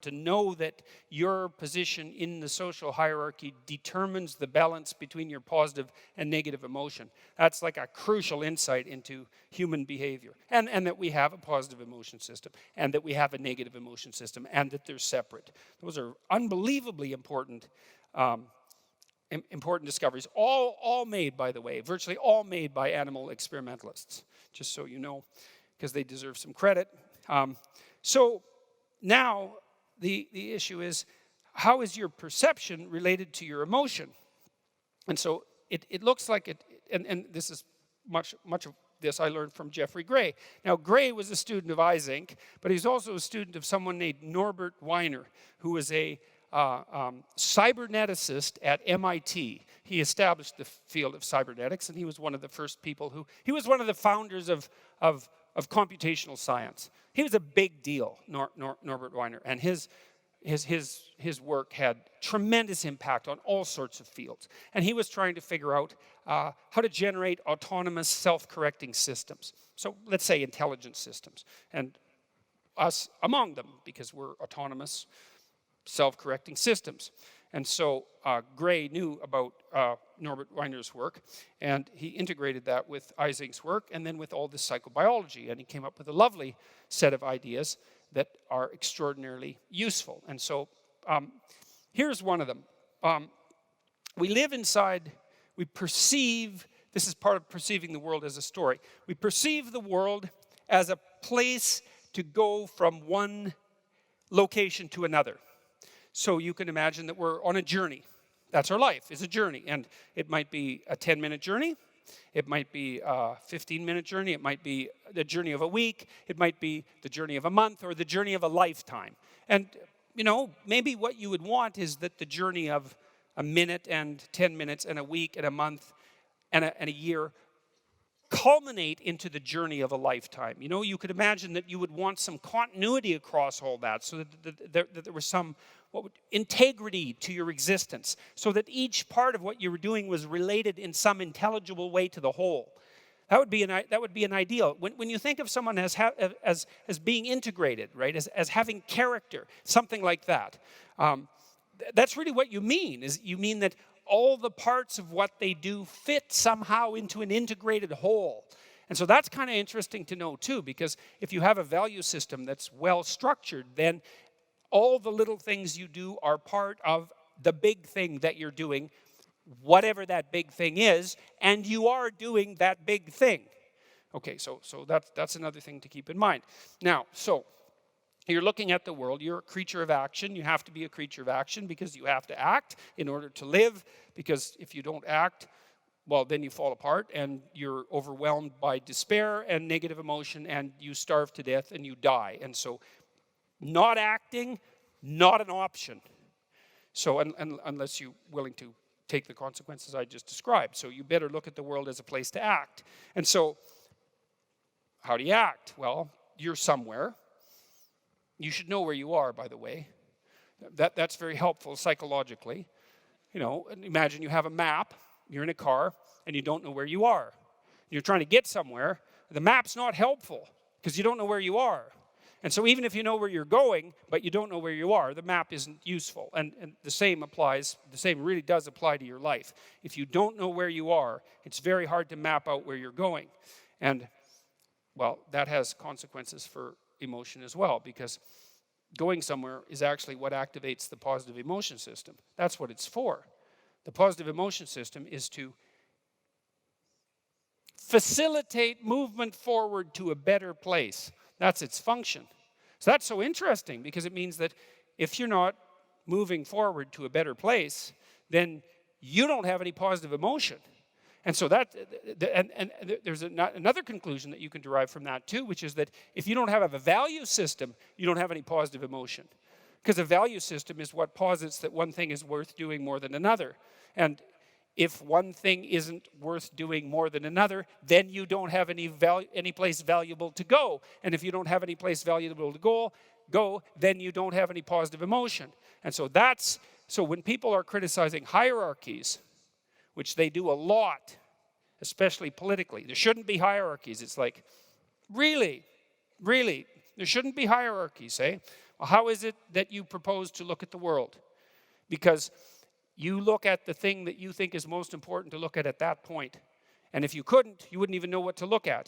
to know that your position in the social hierarchy determines the balance between your positive and negative emotion. That's like a crucial insight into human behavior. And that we have a positive emotion system, and that we have a negative emotion system, and that they're separate. Those are unbelievably important discoveries. All made, by the way, virtually all made by animal experimentalists, just so you know, because they deserve some credit. So now, the issue is, how is your perception related to your emotion? And so it looks like it, and this is much of this I learned from Jeffrey Gray. Now, Gray was a student of Eysenck, but he's also a student of someone named Norbert Weiner, who was a cyberneticist at MIT. He established the field of cybernetics, and he was one of the first people he was one of the founders of computational science. He was a big deal, Norbert Weiner, and his work had tremendous impact on all sorts of fields. And he was trying to figure out how to generate autonomous self-correcting systems. So let's say intelligent systems, and us among them, because we're autonomous self-correcting systems. And so Gray knew about Norbert Weiner's work, and he integrated that with Eysenck's work and then with all this psychobiology, and he came up with a lovely set of ideas that are extraordinarily useful. And so here's one of them. We live inside, we perceive, this is part of perceiving the world as a story. We perceive the world as a place to go from one location to another. So you can imagine that we're on a journey. That's our life, is a journey. And it might be a 10-minute journey. It might be a 15-minute journey. It might be the journey of a week. It might be the journey of a month, or the journey of a lifetime. And, you know, maybe what you would want is that the journey of a minute and 10 minutes and a week and a month and a year culminate into the journey of a lifetime. You know, you could imagine that you would want some continuity across all that, so that there was some integrity to your existence, so that each part of what you were doing was related in some intelligible way to the whole. That would be an ideal. When you think of someone as being integrated, right, as having character, something like that, that's really what you mean. Is you mean that all the parts of what they do fit somehow into an integrated whole. And so that's kind of interesting to know too, because if you have a value system that's well structured, then all the little things you do are part of the big thing that you're doing, whatever that big thing is, and you are doing that big thing. Okay, so that's another thing to keep in mind. Now, so you're looking at the world, you're a creature of action. You have to be a creature of action because you have to act in order to live, because if you don't act, well, then you fall apart and you're overwhelmed by despair and negative emotion, and you starve to death and you die. And so not acting, not an option. So unless you're willing to take the consequences I just described. So you better look at the world as a place to act. And so how do you act? Well, you're somewhere. You should know where you are, by the way. That's very helpful psychologically. You know, imagine you have a map, you're in a car, and you don't know where you are. You're trying to get somewhere. The map's not helpful because you don't know where you are. And so even if you know where you're going, but you don't know where you are, the map isn't useful. And the same really does apply to your life. If you don't know where you are, it's very hard to map out where you're going. And, well, that has consequences for emotion as well, because going somewhere is actually what activates the positive emotion system. That's what it's for. The positive emotion system is to facilitate movement forward to a better place. That's its function. So that's so interesting, because it means that if you're not moving forward to a better place, then you don't have any positive emotion. And so there's another conclusion that you can derive from that too, which is that if you don't have a value system, you don't have any positive emotion. Because a value system is what posits that one thing is worth doing more than another. And if one thing isn't worth doing more than another, then you don't have any place valuable to go. And if you don't have any place valuable to go, then you don't have any positive emotion. And so so when people are criticizing hierarchies, which they do a lot, especially politically. There shouldn't be hierarchies. It's like, really? There shouldn't be hierarchies, eh? How is it that you propose to look at the world? Because you look at the thing that you think is most important to look at that point. And if you couldn't, you wouldn't even know what to look at.